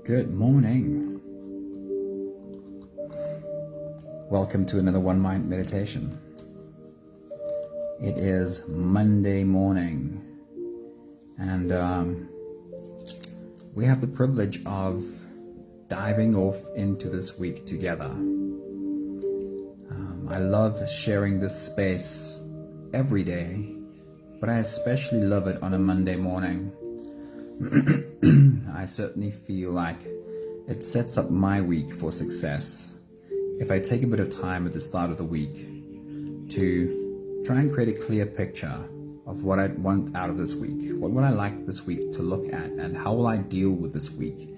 Good morning. Welcome to another One Mind meditation. It is Monday morning, and we have the privilege of diving off into this week together. I love sharing this space every day, but I especially love it on a Monday morning. I certainly feel like it sets up my week for success if I take a bit of time at the start of the week to try and create a clear picture of what I want out of this week. What would I like this week to look at, and how will I deal with this week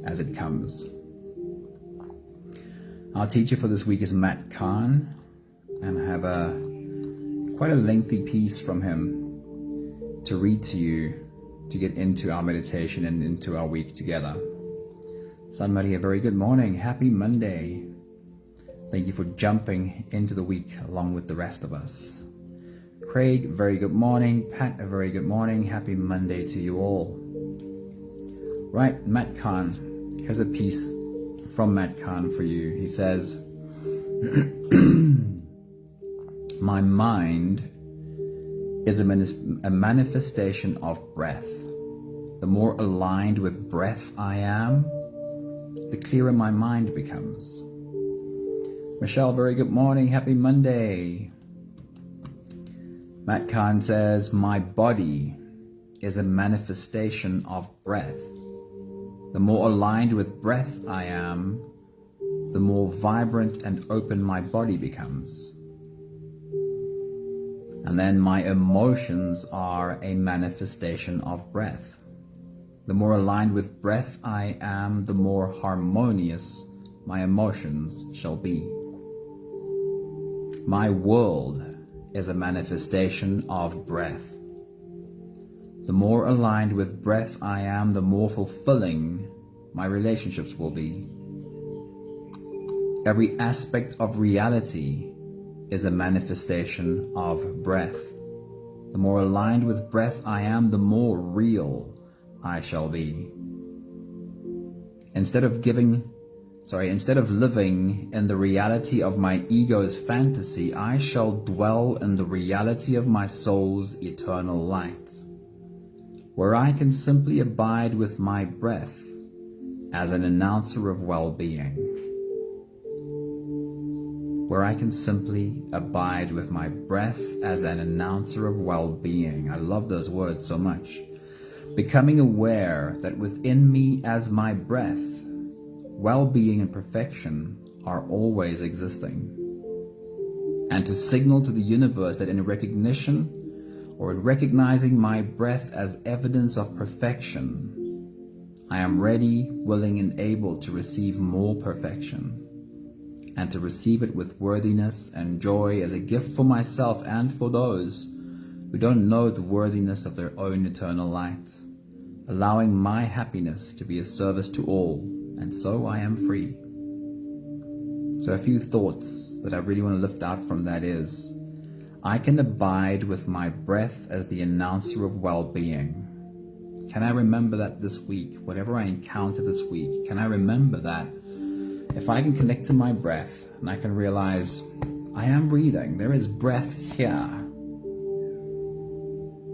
as it comes? Our teacher for this week is Matt Kahn, and I have quite a lengthy piece from him to read to you to get into our meditation and into our week together. San Maria, very good morning. Happy Monday. Thank you for jumping into the week along with the rest of us. Craig, very good morning. Pat, a very good morning. Happy Monday to you all. Right, Matt Kahn. Here's a piece from Matt Kahn for you. He says, my mind is a manifestation of breath. The more aligned with breath I am, the clearer my mind becomes. Michelle, very good morning. Happy Monday. Matt Kahn says, my body is a manifestation of breath. The more aligned with breath I am, the more vibrant and open my body becomes. And then my emotions are a manifestation of breath. The more aligned with breath I am, the more harmonious my emotions shall be. My world is a manifestation of breath. The more aligned with breath I am, the more fulfilling my relationships will be. Every aspect of reality is a manifestation of breath. The more aligned with breath I am, the more real I shall be. Instead of living in the reality of my ego's fantasy, I shall dwell in the reality of my soul's eternal light, where I can simply abide with my breath as an announcer of well-being. Where I can simply abide with my breath as an announcer of well-being. I love those words so much. Becoming aware that within me as my breath, well-being and perfection are always existing. And to signal to the universe that in recognition or in recognizing my breath as evidence of perfection, I am ready, willing, and able to receive more perfection, and to receive it with worthiness and joy as a gift for myself and for those who don't know the worthiness of their own eternal light, allowing my happiness to be a service to all, and so I am free. So a few thoughts that I really want to lift out from that is, I can abide with my breath as the announcer of well-being. Can I remember that this week, whatever I encounter this week, can I remember that if I can connect to my breath and I can realize I am breathing, there is breath here.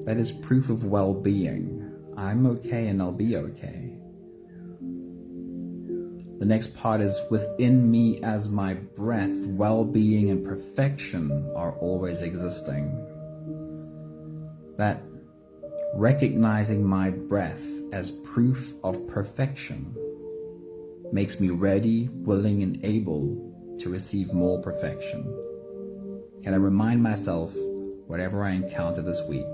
That is proof of well-being. I'm okay and I'll be okay. The next part is within me as my breath, well-being and perfection are always existing. That recognizing my breath as proof of perfection makes me ready, willing, and able to receive more perfection. Can I remind myself, whatever I encounter this week,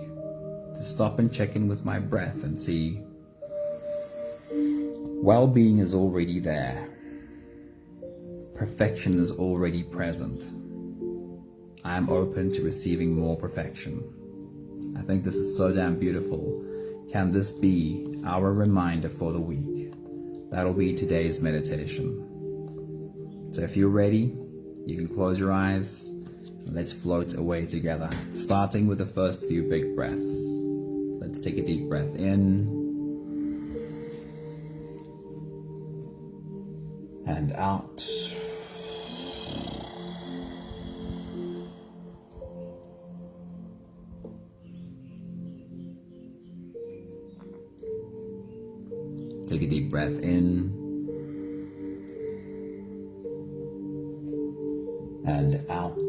to stop and check in with my breath and see well-being is already there. Perfection is already present. I am open to receiving more perfection. I think this is so damn beautiful. Can this be our reminder for the week? That'll be today's meditation. So if you're ready, you can close your eyes and let's float away together, starting with the first few big breaths. Let's take a deep breath in and out. Take a deep breath in and out.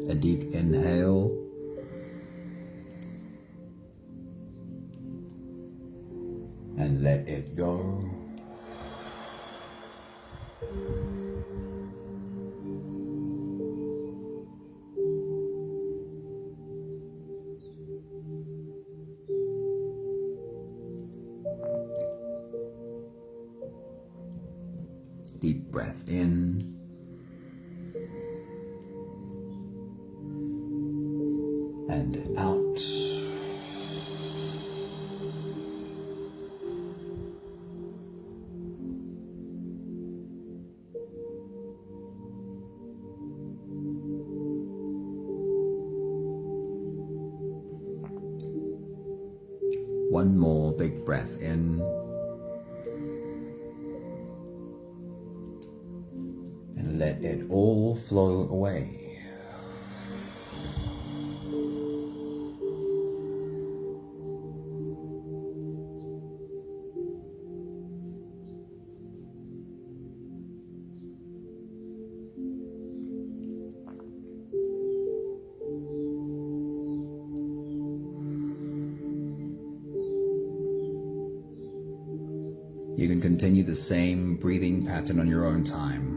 A deep inhale and let it go. Deep breath in and out. One more big breath in and let it all flow away. You can continue the same breathing pattern on your own time.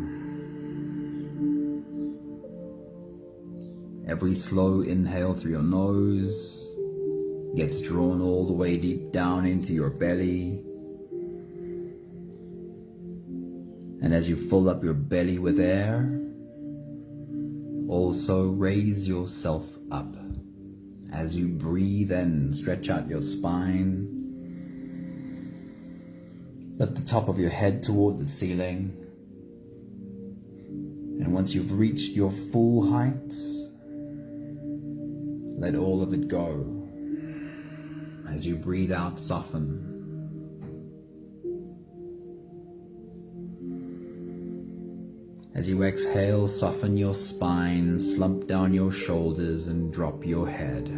Every slow inhale through your nose gets drawn all the way deep down into your belly. And as you fill up your belly with air, also raise yourself up. As you breathe in, stretch out your spine. Lift the top of your head toward the ceiling. And once you've reached your full height, let all of it go. As you breathe out, soften. As you exhale, soften your spine, slump down your shoulders, and drop your head.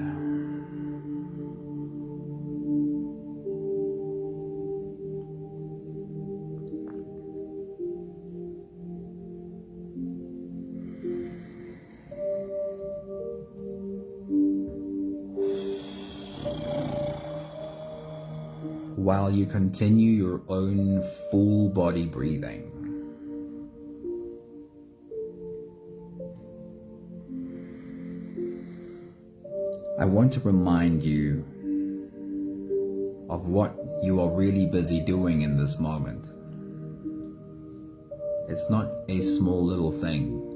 While you continue your own full body breathing, I want to remind you of what you are really busy doing in this moment. It's not a small little thing.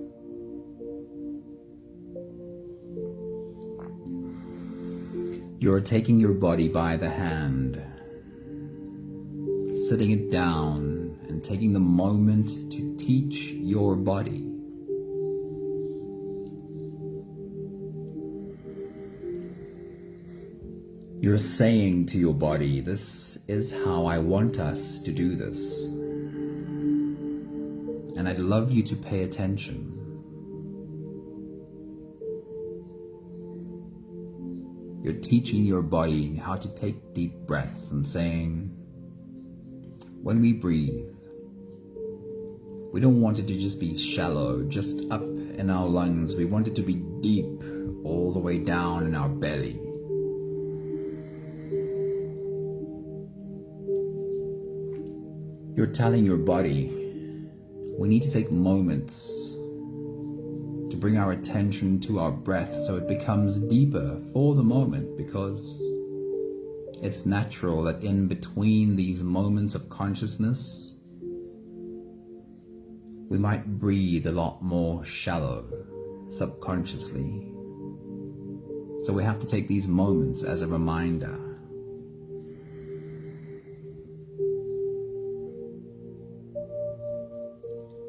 You're taking your body by the hand, sitting it down and taking the moment to teach your body. You're saying to your body, this is how I want us to do this. And I'd love you to pay attention. You're teaching your body how to take deep breaths and saying, when we breathe, we don't want it to just be shallow, just up in our lungs. We want it to be deep, all the way down in our belly. You're telling your body, we need to take moments to bring our attention to our breath so it becomes deeper for the moment, because it's natural that in between these moments of consciousness, we might breathe a lot more shallow, subconsciously. So we have to take these moments as a reminder.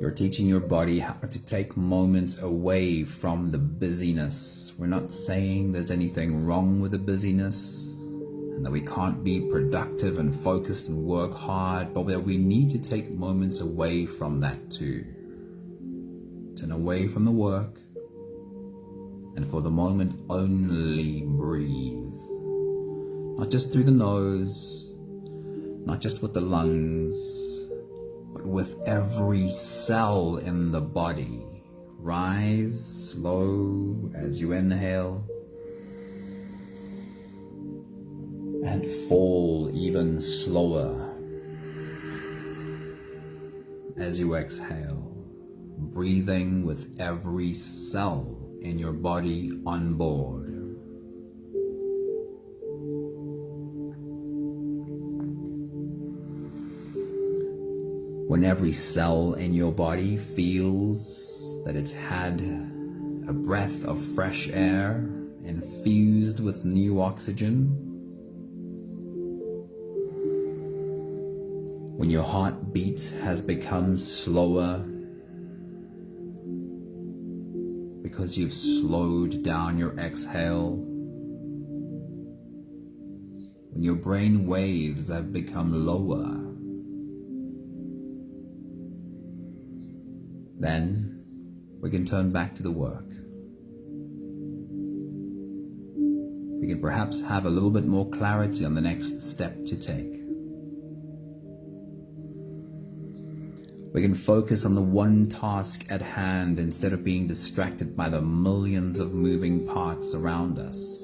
You're teaching your body how to take moments away from the busyness. We're not saying there's anything wrong with the busyness and that we can't be productive and focused and work hard, but that we need to take moments away from that too. Turn away from the work and for the moment only breathe. Not just through the nose, not just with the lungs, but with every cell in the body. Rise slow as you inhale and fall even slower as you exhale, breathing with every cell in your body on board. When every cell in your body feels that it's had a breath of fresh air infused with new oxygen, when your heartbeat has become slower because you've slowed down your exhale, when your brain waves have become lower, then we can turn back to the work. We can perhaps have a little bit more clarity on the next step to take. We can focus on the one task at hand instead of being distracted by the millions of moving parts around us.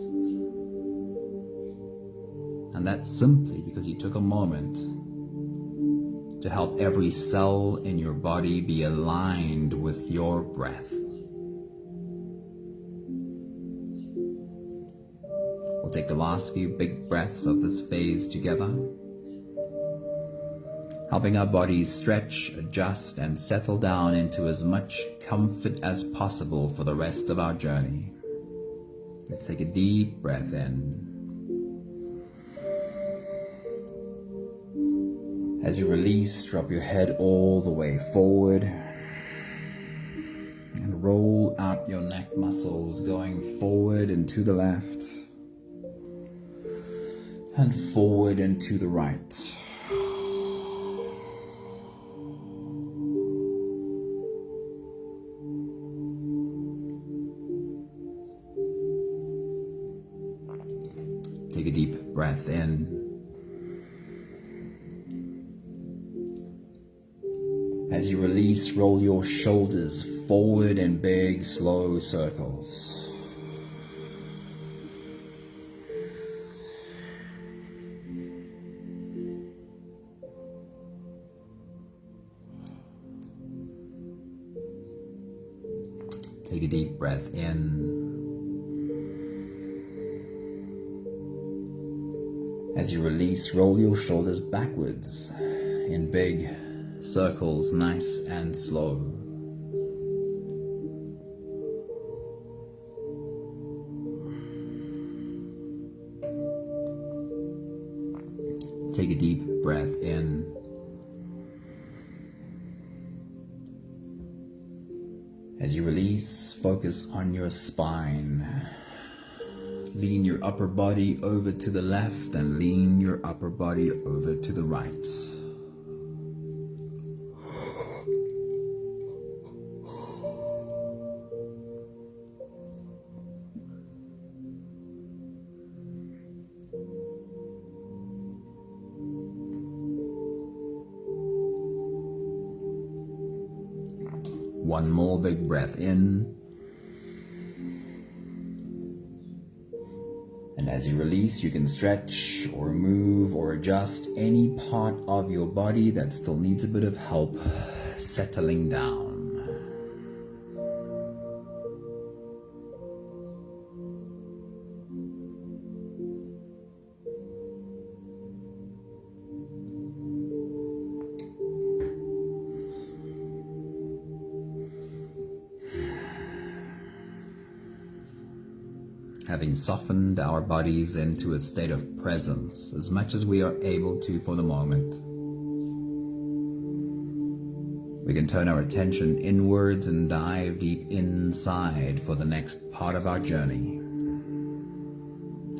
And that's simply because you took a moment to help every cell in your body be aligned with your breath. We'll take the last few big breaths of this phase together, helping our bodies stretch, adjust, and settle down into as much comfort as possible for the rest of our journey. Let's take a deep breath in. As you release, drop your head all the way forward and roll out your neck muscles, going forward and to the left and forward and to the right. Take a deep breath in. As you release, roll your shoulders forward in big, slow circles. Take a deep breath in. As you release, roll your shoulders backwards in big circles, nice and slow. Take a deep breath in. As you release, focus on your spine. Lean your upper body over to the left and lean your upper body over to the right. One more big breath in. And as you release, you can stretch or move or adjust any part of your body that still needs a bit of help settling down. Having softened our bodies into a state of presence as much as we are able to for the moment, We can turn our attention inwards and dive deep inside for the next part of our journey.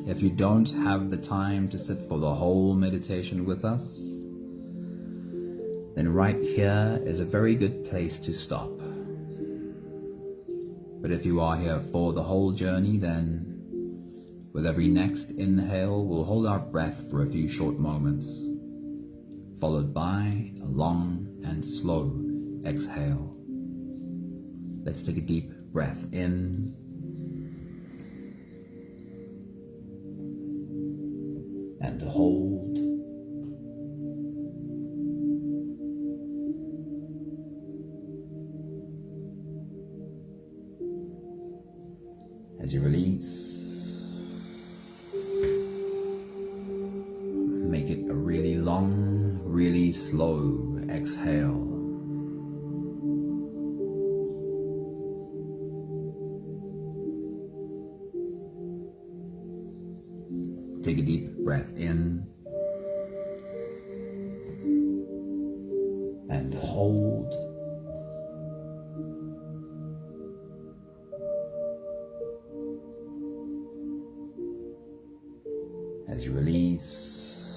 If you don't have the time to sit for the whole meditation with us, then right here is a very good place to stop. But if you are here for the whole journey, then with every next inhale, we'll hold our breath for a few short moments, followed by a long and slow exhale. Let's take a deep breath in and hold. As you release, make it a really long, really slow exhale. Take a deep breath in and hold. As you release,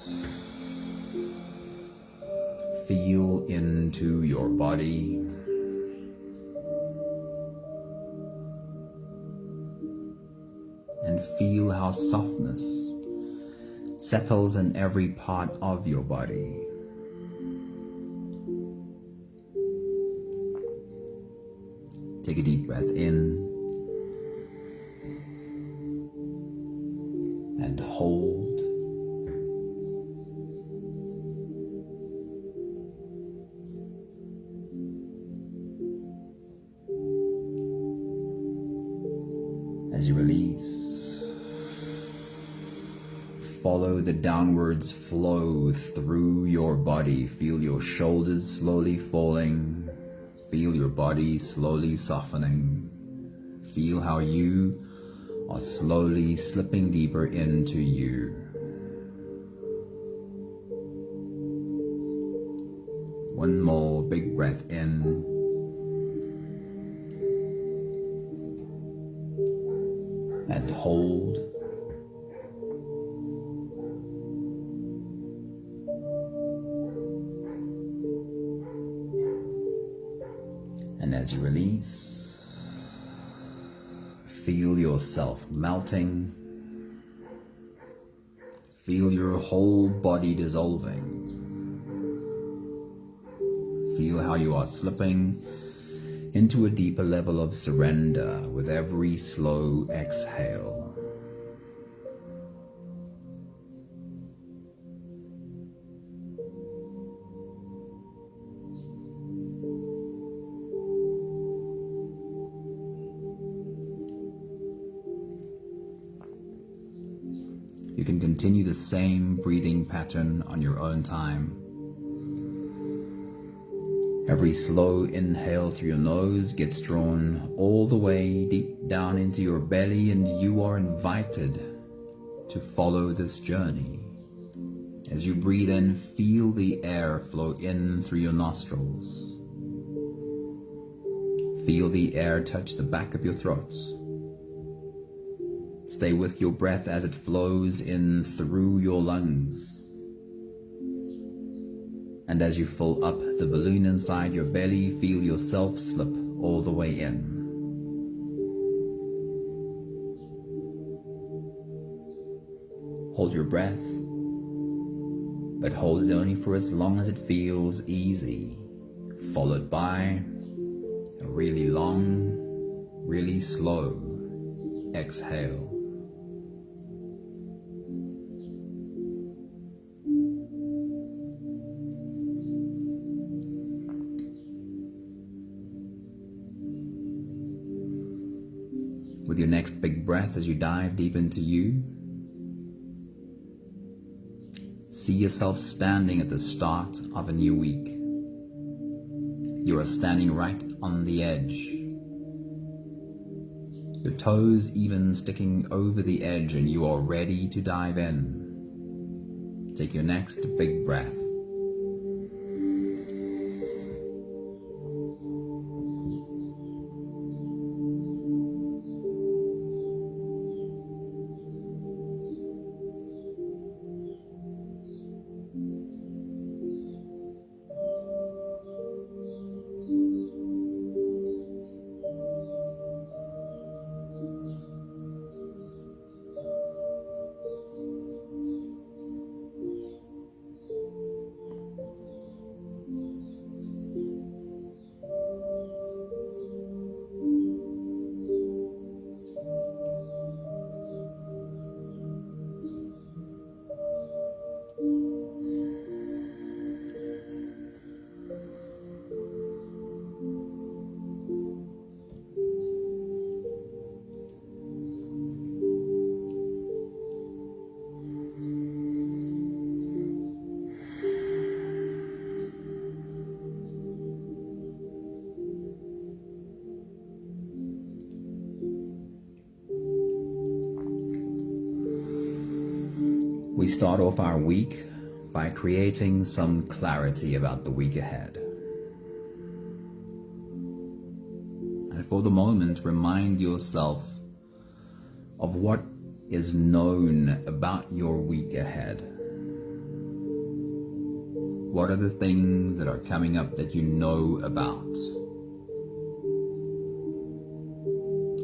feel into your body. And feel how softness settles in every part of your body. Take a deep breath in and hold. As you release, follow the downwards flow through your body. Feel your shoulders slowly falling. Feel your body slowly softening. Feel how you are slowly slipping deeper into you. One more big breath in. And hold. And as you release, feel yourself melting. Feel your whole body dissolving. Feel how you are slipping into a deeper level of surrender with every slow exhale. You can continue the same breathing pattern on your own time. Every slow inhale through your nose gets drawn all the way deep down into your belly, and you are invited to follow this journey. As you breathe in, feel the air flow in through your nostrils. Feel the air touch the back of your throat. Stay with your breath as it flows in through your lungs. And as you fill up the balloon inside your belly, feel yourself slip all the way in. Hold your breath, but hold it only for as long as it feels easy, followed by a really long, really slow exhale. With your next big breath, as you dive deep into you, see yourself standing at the start of a new week. You are standing right on the edge. Your toes even sticking over the edge, and you are ready to dive in. Take your next big breath. We start off our week by creating some clarity about the week ahead. And for the moment, remind yourself of what is known about your week ahead. What are the things that are coming up that you know about?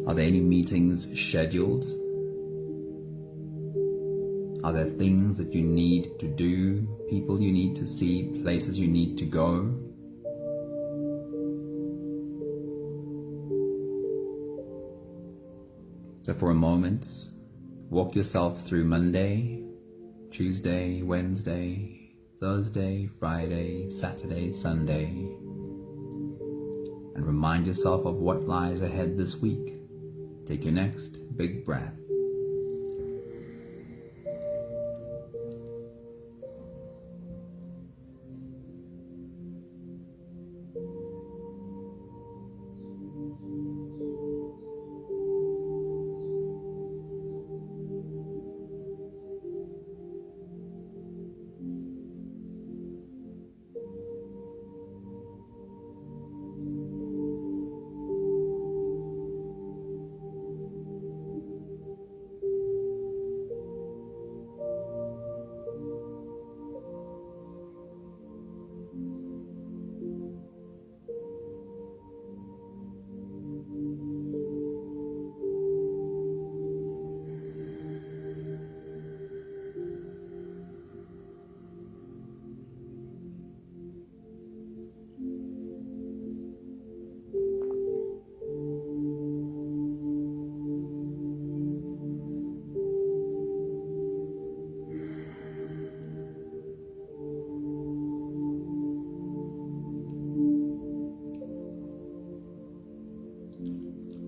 Are there any meetings scheduled? Are there things that you need to do, people you need to see, places you need to go? So for a moment, walk yourself through Monday, Tuesday, Wednesday, Thursday, Friday, Saturday, Sunday, and remind yourself of what lies ahead this week. Take your next big breath.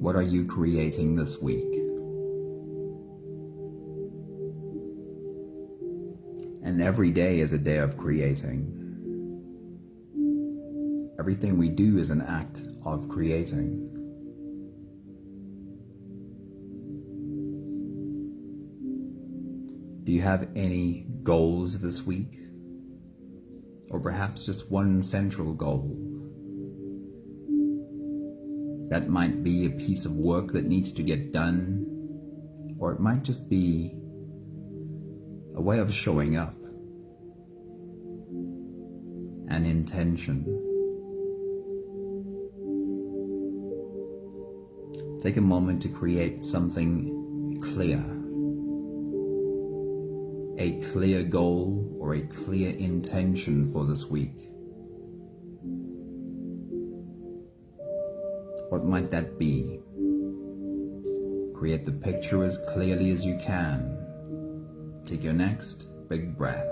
What are you creating this week? And every day is a day of creating. Everything we do is an act of creating. Do you have any goals this week? Or perhaps just one central goal? That might be a piece of work that needs to get done, or it might just be a way of showing up, an intention. Take a moment to create something clear, a clear goal or a clear intention for this week. What might that be? Create the picture as clearly as you can. Take your next big breath.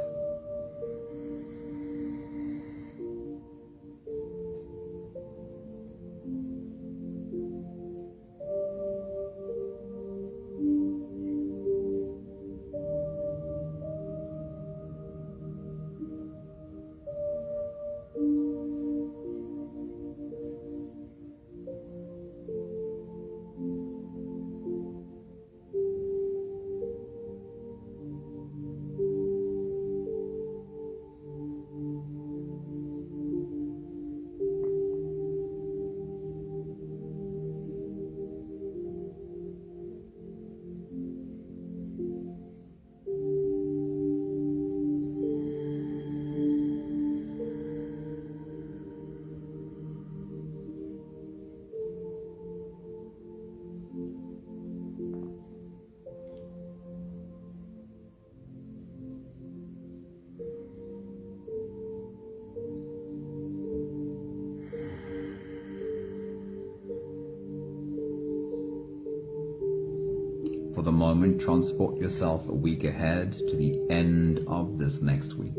For the moment, transport yourself a week ahead to the end of this next week.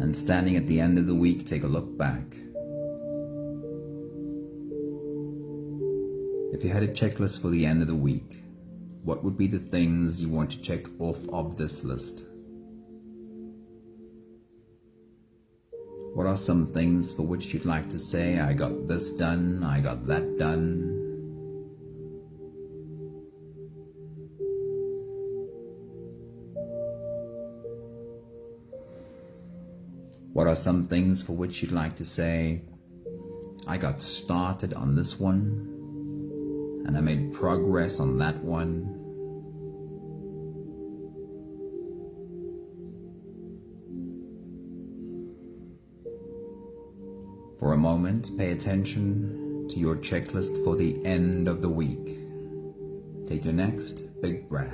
And standing at the end of the week, take a look back. If you had a checklist for the end of the week, what would be the things you want to check off of this list? What are some things for which you'd like to say, I got this done, I got that done? What are some things for which you'd like to say, I got started on this one, and I made progress on that one. For a moment, pay attention to your checklist for the end of the week. Take your next big breath.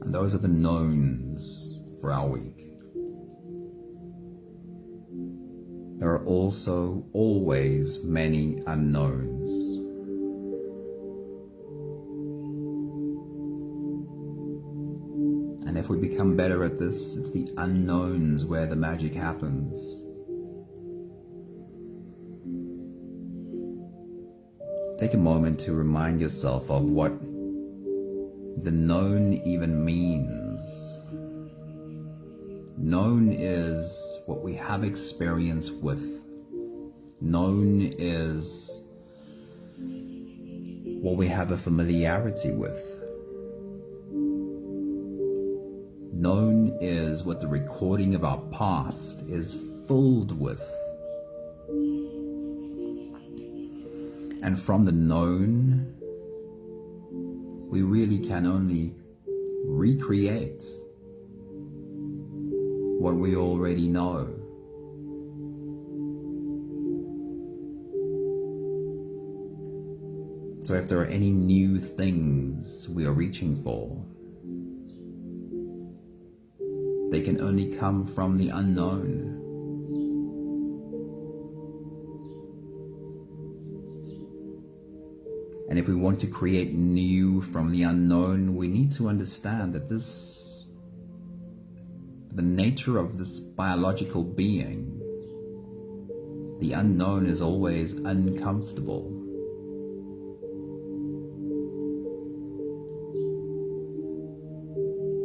Those are the knowns for our week. There are also always many unknowns. And if we become better at this, it's the unknowns where the magic happens. Take a moment to remind yourself of what the known even means. Known is what we have experience with. Known is what we have a familiarity with. Known is what the recording of our past is filled with. And from the known, we really can only recreate what we already know. So if there are any new things we are reaching for, they can only come from the unknown. And if we want to create new from the unknown, we need to understand that the nature of this biological being, the unknown is always uncomfortable.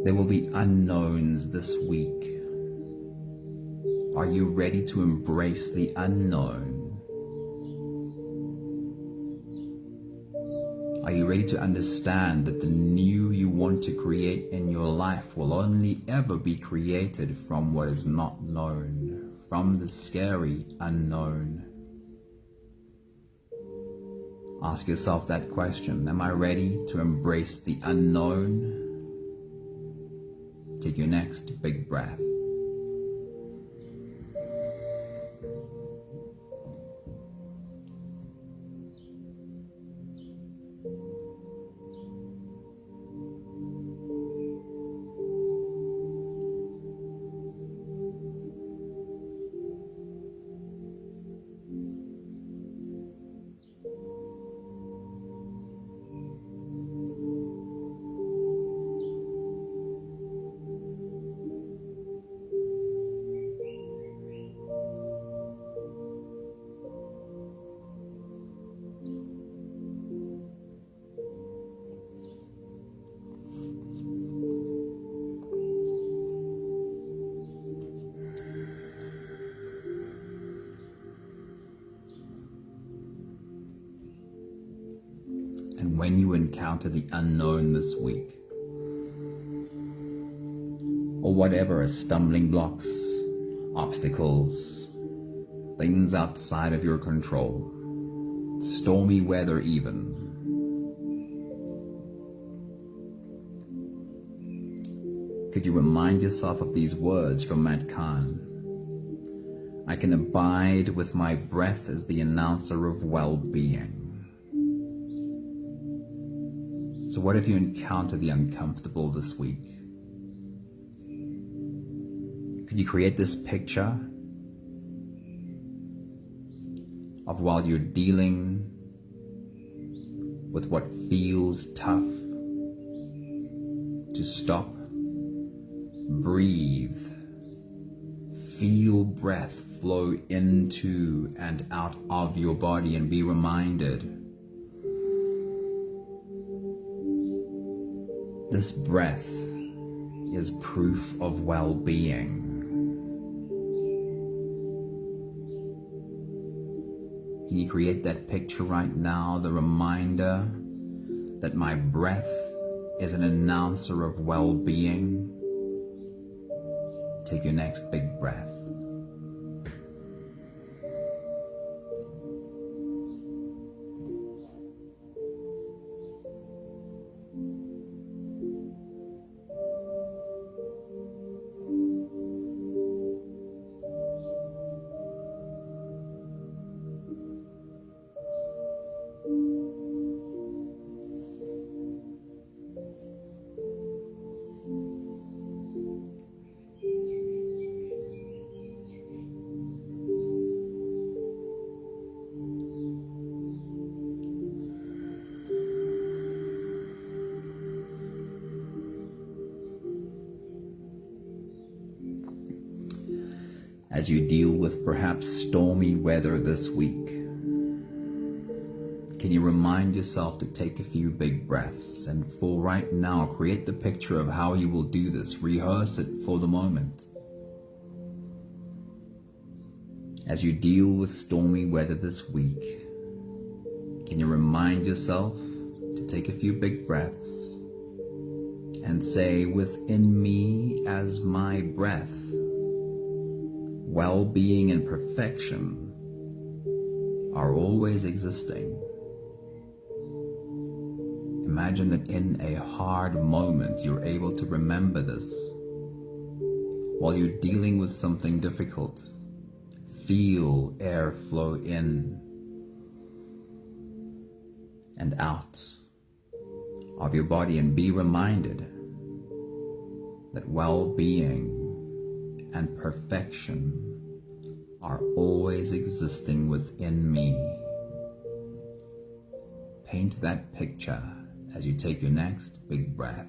There will be unknowns this week. Are you ready to embrace the unknown? Are you ready to understand that the new you want to create in your life will only ever be created from what is not known, from the scary unknown? Ask yourself that question. Am I ready to embrace the unknown? Take your next big breath. And when you encounter the unknown this week, or whatever are stumbling blocks, obstacles, things outside of your control, stormy weather even. Could you remind yourself of these words from Matt Kahn? I can abide with my breath as the announcer of well-being. So what if you encounter the uncomfortable this week? Could you create this picture of while you're dealing with what feels tough, to stop, breathe, feel breath flow into and out of your body, and be reminded this breath is proof of well-being. Can you create that picture right now, the reminder that my breath is an announcer of well-being? Take your next big breath. As you deal with perhaps stormy weather this week, can you remind yourself to take a few big breaths, and for right now, create the picture of how you will do this. Rehearse it for the moment. As you deal with stormy weather this week, can you remind yourself to take a few big breaths and say, within me as my breath, well-being and perfection are always existing. Imagine that in a hard moment, you're able to remember this. While you're dealing with something difficult, feel air flow in and out of your body, and be reminded that well-being and perfection are always existing within me. Paint that picture as you take your next big breath.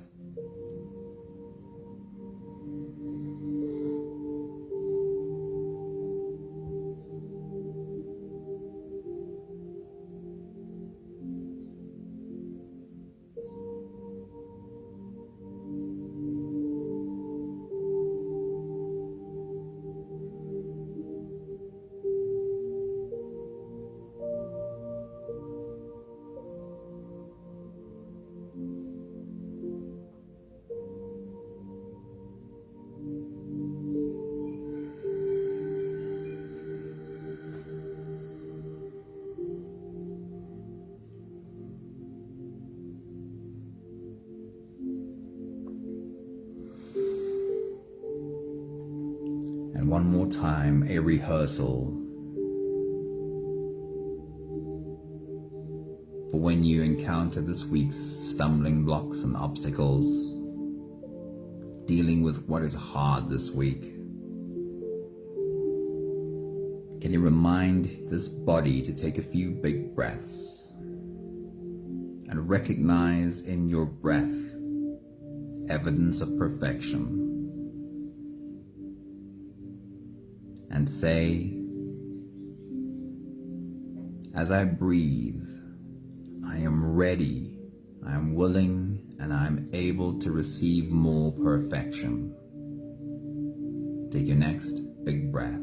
And one more time, a rehearsal for when you encounter this week's stumbling blocks and obstacles, dealing with what is hard this week. Can you remind this body to take a few big breaths and recognize in your breath evidence of perfection? And say, as I breathe, I am ready, I am willing, and I am able to receive more perfection. Take your next big breath.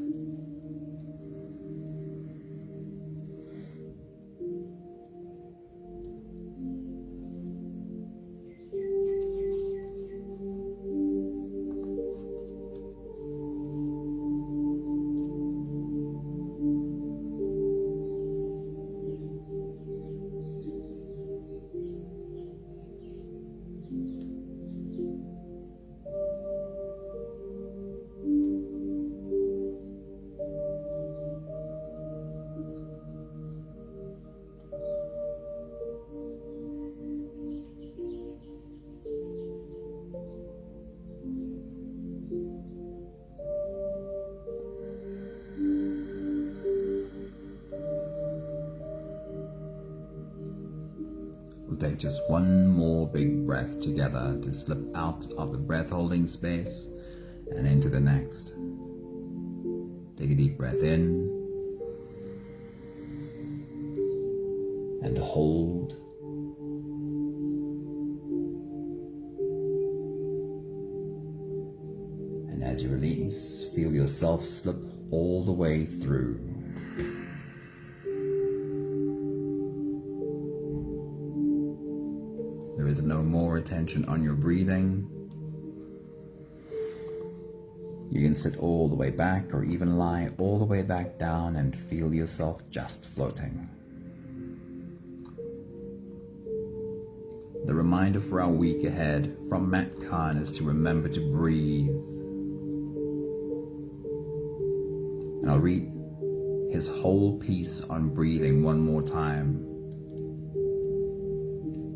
We'll take just one more big breath together to slip out of the breath holding space and into the next. Take a deep breath in and hold. And as you release, feel yourself slip all the way through. There is no more attention on your breathing. You can sit all the way back or even lie all the way back down and feel yourself just floating. The reminder for our week ahead from Matt Kahn is to remember to breathe. And I'll read his whole piece on breathing one more time.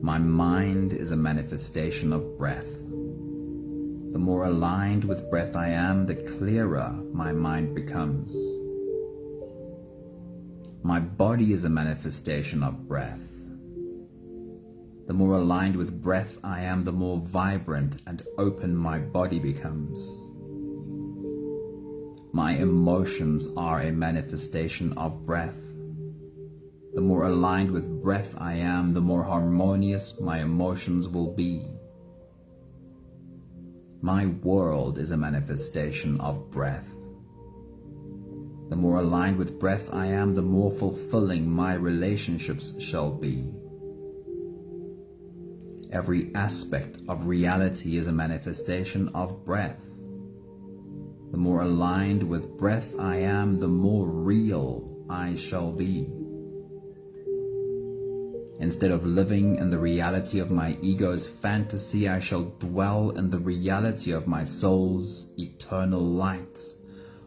My mind is a manifestation of breath. The more aligned with breath I am, the clearer my mind becomes. My body is a manifestation of breath. The more aligned with breath I am, the more vibrant and open my body becomes. My emotions are a manifestation of breath. The more aligned with breath I am, the more harmonious my emotions will be. My world is a manifestation of breath. The more aligned with breath I am, the more fulfilling my relationships shall be. Every aspect of reality is a manifestation of breath. The more aligned with breath I am, the more real I shall be. Instead of living in the reality of my ego's fantasy, I shall dwell in the reality of my soul's eternal light,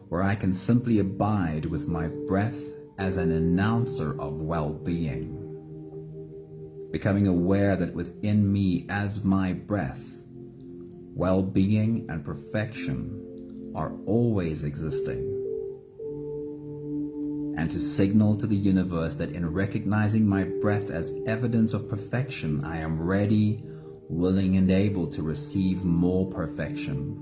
where I can simply abide with my breath as an announcer of well-being. Becoming aware that within me as my breath, well-being and perfection are always existing. And to signal to the universe that in recognizing my breath as evidence of perfection, I am ready, willing, and able to receive more perfection,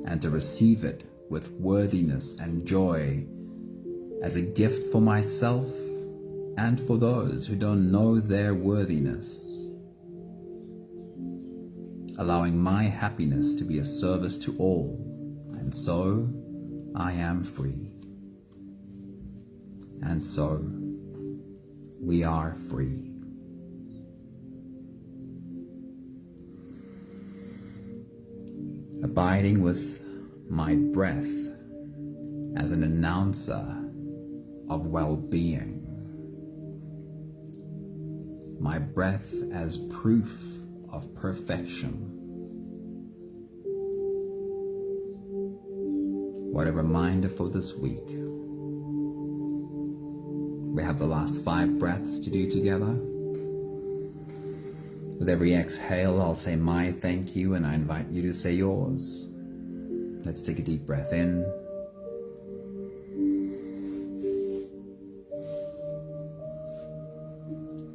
and to receive it with worthiness and joy as a gift for myself and for those who don't know their worthiness, allowing my happiness to be a service to all, and so I am free. And so, we are free. Abiding with my breath as an announcer of well-being. My breath as proof of perfection. What a reminder for this week. We have the last 5 breaths to do together. With every exhale, I'll say my thank you, and I invite you to say yours. Let's take a deep breath in.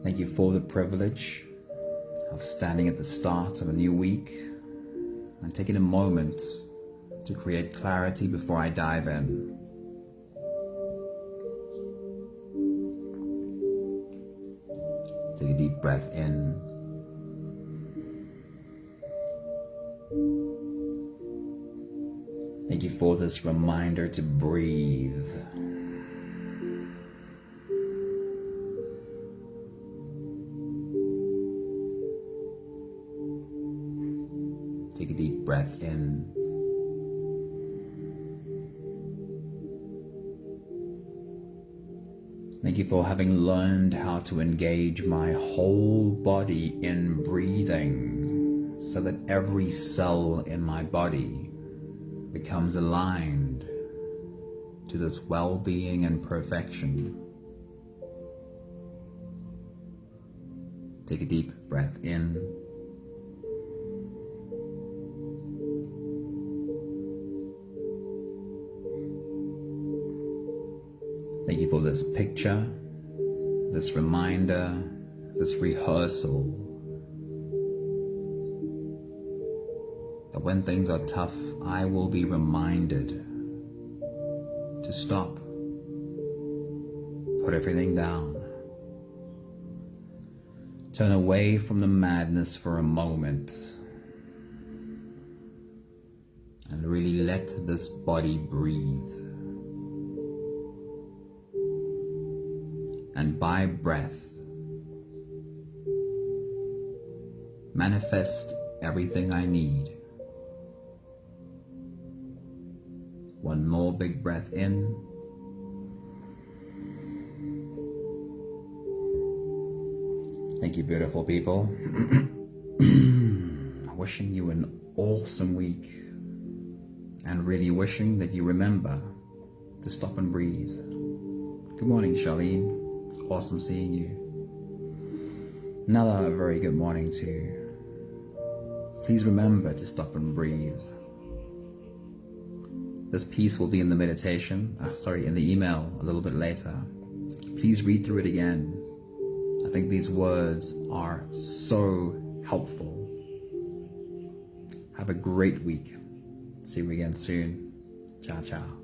Thank you for the privilege of standing at the start of a new week and taking a moment to create clarity before I dive in. Take a deep breath in. Thank you for this reminder to breathe. Take a deep breath in. Thank you for having learned how to engage my whole body in breathing so that every cell in my body becomes aligned to this well-being and perfection. Take a deep breath in. Thank you for this picture, this reminder this rehearsal, that when things are tough, I will be reminded to stop, put everything down, turn away from the madness for a moment, and really let this body breathe. And by breath, manifest everything I need. One more big breath in. Thank you, beautiful people. Wishing you an awesome week, and really wishing that you remember to stop and breathe. Good morning, Charlene. Awesome seeing you. Another very good morning to you. Please remember to stop and breathe. This piece will be in the meditation, in the email a little bit later. Please read through it again. I think these words are so helpful. Have a great week. See you again soon. Ciao, ciao.